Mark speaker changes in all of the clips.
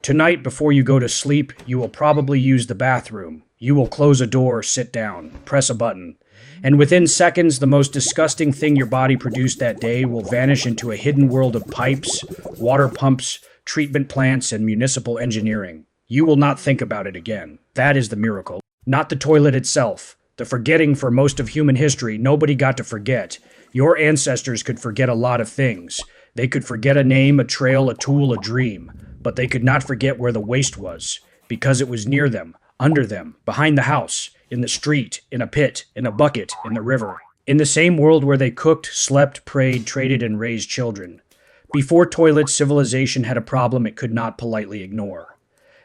Speaker 1: Tonight, before you go to sleep, you will probably use the bathroom. You will close a door, sit down, press a button. And within seconds, the most disgusting thing your body produced that day will vanish into a hidden world of pipes, water pumps, treatment plants, and municipal engineering. You will not think about it again. That is the miracle. Not the toilet itself. The forgetting for most of human history, nobody got to forget. Your ancestors could forget a lot of things. They could forget a name, a trail, a tool, a dream. But they could not forget where the waste was, because it was near them, under them, behind the house, in the street, in a pit, in a bucket, in the river. In the same world where they cooked, slept, prayed, traded, and raised children. Before toilets, civilization had a problem it could not politely ignore.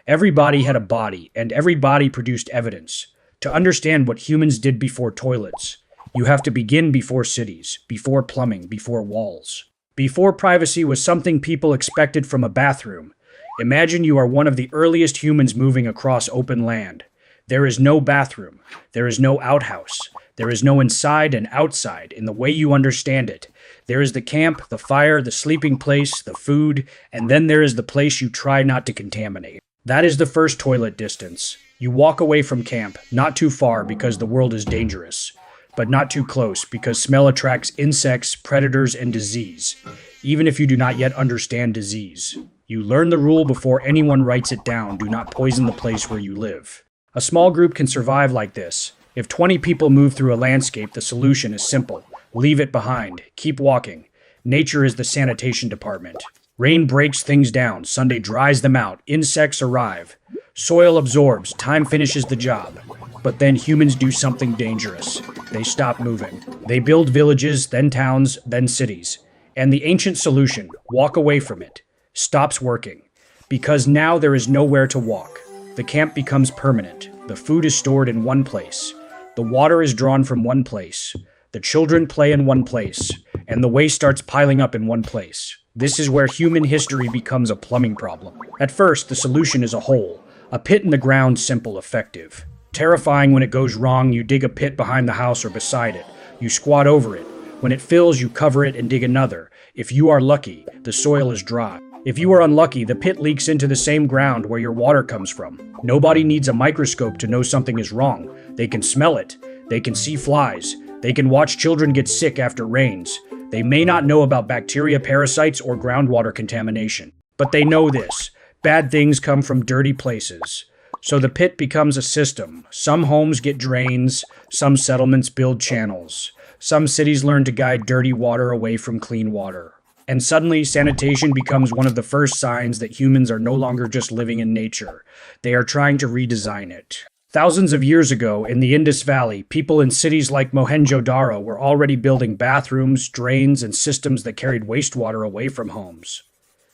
Speaker 1: Every body had a body, and every body produced evidence. To understand what humans did before toilets, you have to begin before cities, before plumbing, before walls. Before privacy was something people expected from a bathroom. Imagine you are one of the earliest humans moving across open land. There is no bathroom. There is no outhouse. There is no inside and outside in the way you understand it. There is the camp, the fire, the sleeping place, the food, and then there is the place you try not to contaminate. That is the first toilet distance. You walk away from camp, not too far because the world is dangerous, but not too close because smell attracts insects, predators, and disease, even if you do not yet understand disease. You learn the rule before anyone writes it down: do not poison the place where you live. A small group can survive like this. If 20 people move through a landscape, the solution is simple. Leave it behind. Keep walking. Nature is the sanitation department. Rain breaks things down. Sunday dries them out. Insects arrive. Soil absorbs. Time finishes the job. But then humans do something dangerous. They stop moving. They build villages, then towns, then cities. And the ancient solution, walk away from it, stops working. Because now there is nowhere to walk. The camp becomes permanent. The food is stored in one place. The water is drawn from one place. The children play in one place. And the waste starts piling up in one place. This is where human history becomes a plumbing problem. At first, the solution is a hole. A pit in the ground, simple, effective. Terrifying when it goes wrong, you dig a pit behind the house or beside it. You squat over it. When it fills, you cover it and dig another. If you are lucky, the soil is dry. If you are unlucky, the pit leaks into the same ground where your water comes from. Nobody needs a microscope to know something is wrong. They can smell it. They can see flies. They can watch children get sick after rains. They may not know about bacteria, parasites, or groundwater contamination. But they know this. Bad things come from dirty places. So the pit becomes a system. Some homes get drains. Some settlements build channels. Some cities learn to guide dirty water away from clean water. And suddenly, sanitation becomes one of the first signs that humans are no longer just living in nature. They are trying to redesign it. Thousands of years ago, in the Indus Valley, people in cities like Mohenjo-Daro were already building bathrooms, drains, and systems that carried wastewater away from homes.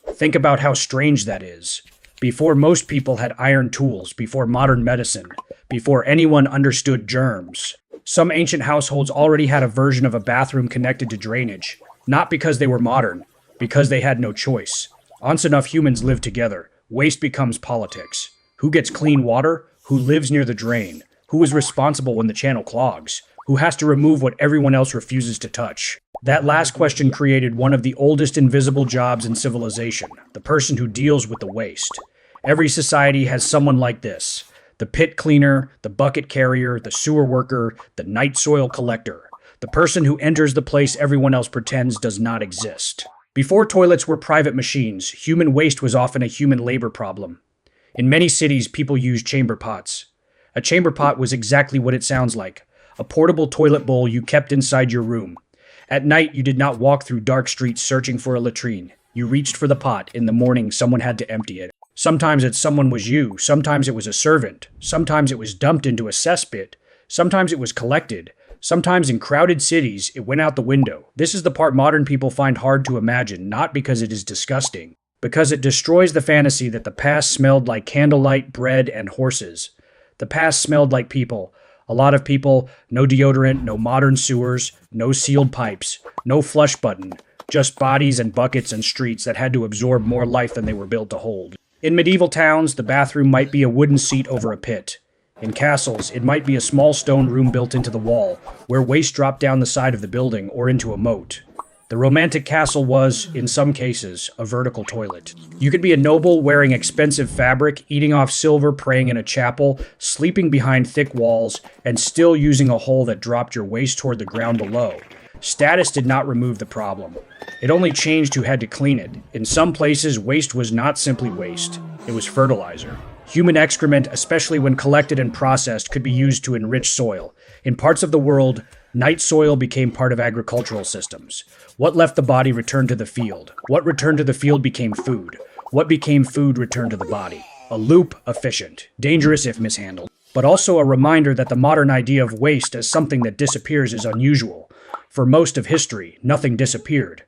Speaker 1: Think about how strange that is. Before most people had iron tools, before modern medicine, before anyone understood germs, some ancient households already had a version of a bathroom connected to drainage. Not because they were modern, because they had no choice. Once enough humans live together, waste becomes politics. Who gets clean water? Who lives near the drain? Who is responsible when the channel clogs? Who has to remove what everyone else refuses to touch? That last question created one of the oldest invisible jobs in civilization, the person who deals with the waste. Every society has someone like this: the pit cleaner, the bucket carrier, the sewer worker, the night soil collector. The person who enters the place everyone else pretends does not exist. Before toilets were private machines, human waste was often a human labor problem. In many cities, people used chamber pots. A chamber pot was exactly what it sounds like: a portable toilet bowl you kept inside your room. At night, you did not walk through dark streets searching for a latrine. You reached for the pot. In the morning, someone had to empty it. Sometimes someone was you. Sometimes it was a servant. Sometimes it was dumped into a cesspit. Sometimes it was collected. Sometimes in crowded cities, it went out the window. This is the part modern people find hard to imagine, not because it is disgusting, because it destroys the fantasy that the past smelled like candlelight, bread, and horses. The past smelled like people. A lot of people, no deodorant, no modern sewers, no sealed pipes, no flush button, just bodies and buckets and streets that had to absorb more life than they were built to hold. In medieval towns, the bathroom might be a wooden seat over a pit. In castles, it might be a small stone room built into the wall, where waste dropped down the side of the building or into a moat. The romantic castle was, in some cases, a vertical toilet. You could be a noble wearing expensive fabric, eating off silver, praying in a chapel, sleeping behind thick walls, and still using a hole that dropped your waist toward the ground below. Status did not remove the problem. It only changed who had to clean it. In some places, waste was not simply waste. It was fertilizer. Human excrement, especially when collected and processed, could be used to enrich soil. In parts of the world, night soil became part of agricultural systems. What left the body returned to the field. What returned to the field became food. What became food returned to the body. A loop, efficient, dangerous if mishandled, but also a reminder that the modern idea of waste as something that disappears is unusual. For most of history, nothing disappeared.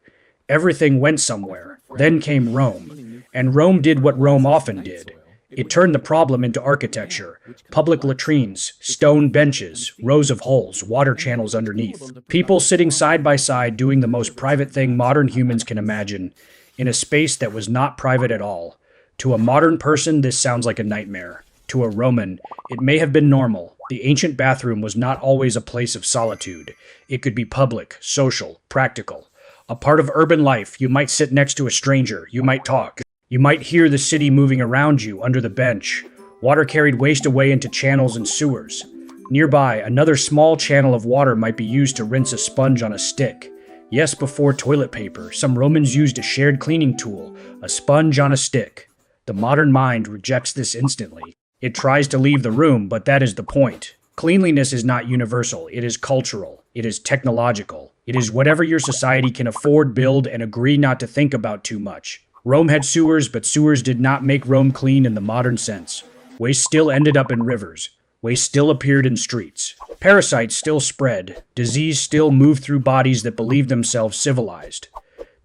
Speaker 1: Everything went somewhere. Then came Rome. And Rome did what Rome often did. It turned the problem into architecture, public latrines, stone benches, rows of holes, water channels underneath. People sitting side by side doing the most private thing modern humans can imagine, in a space that was not private at all. To a modern person, this sounds like a nightmare. To a Roman, it may have been normal. The ancient bathroom was not always a place of solitude. It could be public, social, practical. A part of urban life. You might sit next to a stranger. You might talk. You might hear the city moving around you under the bench. Water carried waste away into channels and sewers. Nearby, another small channel of water might be used to rinse a sponge on a stick. Yes, before toilet paper, some Romans used a shared cleaning tool, a sponge on a stick. The modern mind rejects this instantly. It tries to leave the room, but that is the point. Cleanliness is not universal. It is cultural. It is technological. It is whatever your society can afford, build, and agree not to think about too much. Rome had sewers, but sewers did not make Rome clean in the modern sense. Waste still ended up in rivers. Waste still appeared in streets. Parasites still spread. Disease still moved through bodies that believed themselves civilized.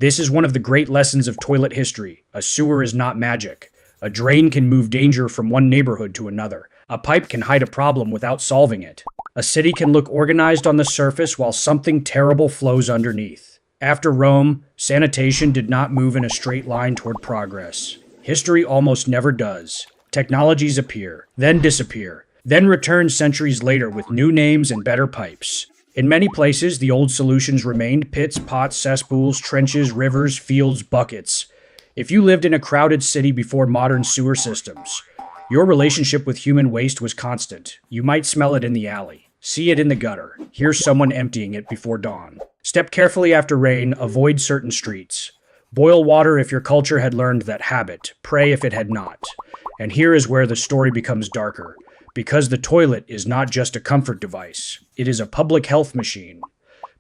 Speaker 1: This is one of the great lessons of toilet history. A sewer is not magic. A drain can move danger from one neighborhood to another. A pipe can hide a problem without solving it. A city can look organized on the surface while something terrible flows underneath. After Rome, sanitation did not move in a straight line toward progress. History almost never does. Technologies appear, then disappear, then return centuries later with new names and better pipes. In many places, the old solutions remained: pits, pots, cesspools, trenches, rivers, fields, buckets. If you lived in a crowded city before modern sewer systems, your relationship with human waste was constant. You might smell it in the alley, see it in the gutter, hear someone emptying it before dawn. Step carefully after rain, avoid certain streets. Boil water if your culture had learned that habit, pray if it had not. And here is where the story becomes darker, because the toilet is not just a comfort device, it is a public health machine.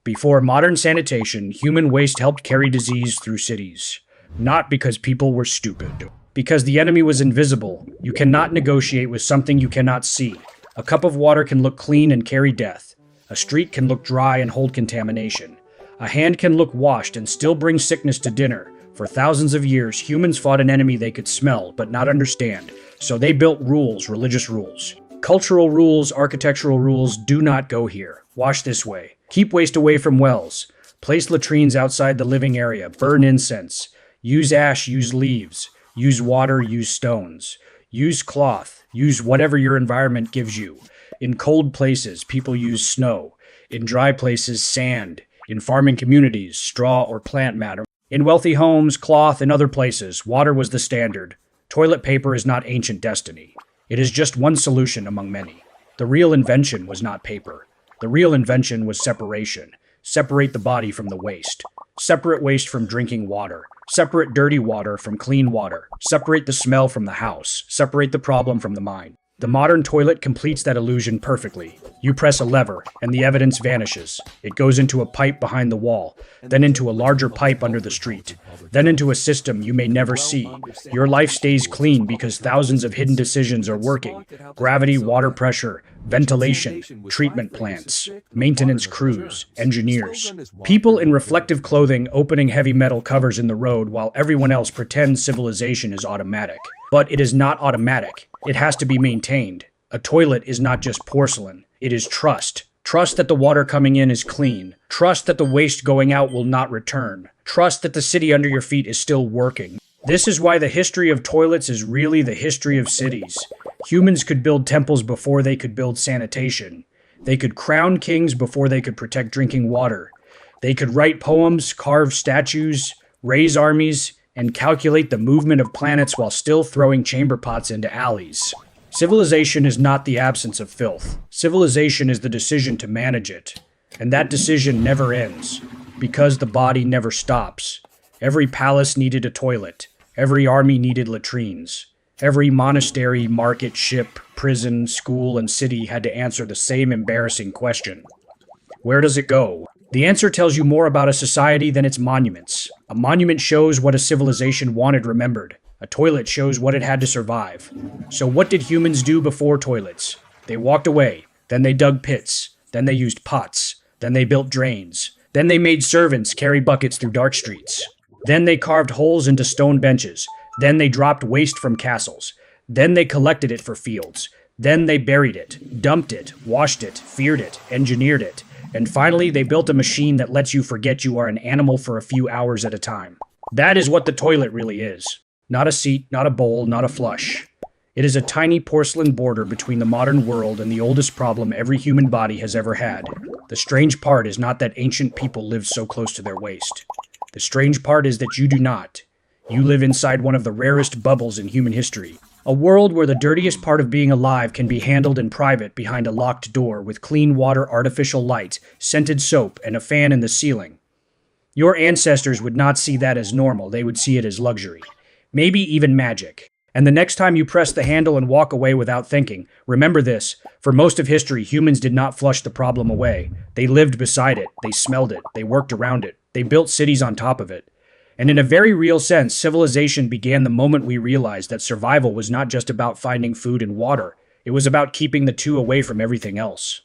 Speaker 1: Before modern sanitation, human waste helped carry disease through cities. Not because people were stupid. Because the enemy was invisible. You cannot negotiate with something you cannot see. A cup of water can look clean and carry death. A street can look dry and hold contamination. A hand can look washed and still bring sickness to dinner. For thousands of years, humans fought an enemy they could smell but not understand. So they built rules, religious rules. Cultural rules, architectural rules do not go here. Wash this way. Keep waste away from wells. Place latrines outside the living area. Burn incense. Use ash, use leaves. Use water, use stones. Use cloth. Use whatever your environment gives you. In cold places, people use snow. In dry places, sand. In farming communities, straw or plant matter. In wealthy homes, cloth, and other places, water was the standard. Toilet paper is not ancient destiny. It is just one solution among many. The real invention was not paper. The real invention was separation. Separate the body from the waste. Separate waste from drinking water. Separate dirty water from clean water. Separate the smell from the house. Separate the problem from the mind. The modern toilet completes that illusion perfectly. You press a lever, and the evidence vanishes. It goes into a pipe behind the wall, then into a larger pipe under the street, then into a system you may never see. Your life stays clean because thousands of hidden decisions are working. Gravity, water pressure, ventilation, treatment plants, maintenance crews, engineers. People in reflective clothing opening heavy metal covers in the road while everyone else pretends civilization is automatic. But it is not automatic. It has to be maintained. A toilet is not just porcelain. It is trust. Trust that the water coming in is clean. Trust that the waste going out will not return. Trust that the city under your feet is still working. This is why the history of toilets is really the history of cities. Humans could build temples before they could build sanitation. They could crown kings before they could protect drinking water. They could write poems, carve statues, raise armies, and calculate the movement of planets while still throwing chamber pots into alleys. Civilization is not the absence of filth. Civilization is the decision to manage it. And that decision never ends, because the body never stops. Every palace needed a toilet. Every army needed latrines. Every monastery, market, ship, prison, school, and city had to answer the same embarrassing question. Where does it go? The answer tells you more about a society than its monuments. A monument shows what a civilization wanted remembered. A toilet shows what it had to survive. So what did humans do before toilets? They walked away. Then they dug pits. Then they used pots. Then they built drains. Then they made servants carry buckets through dark streets. Then they carved holes into stone benches. Then they dropped waste from castles. Then they collected it for fields. Then they buried it, dumped it, washed it, feared it, engineered it. And finally, they built a machine that lets you forget you are an animal for a few hours at a time. That is what the toilet really is. Not a seat, not a bowl, not a flush. It is a tiny porcelain border between the modern world and the oldest problem every human body has ever had. The strange part is not that ancient people lived so close to their waste. The strange part is that you do not. You live inside one of the rarest bubbles in human history. A world where the dirtiest part of being alive can be handled in private behind a locked door with clean water, artificial light, scented soap, and a fan in the ceiling. Your ancestors would not see that as normal, they would see it as luxury. Maybe even magic. And the next time you press the handle and walk away without thinking, remember this: for most of history, humans did not flush the problem away. They lived beside it, they smelled it, they worked around it, they built cities on top of it. And in a very real sense, civilization began the moment we realized that survival was not just about finding food and water. It was about keeping the two away from everything else.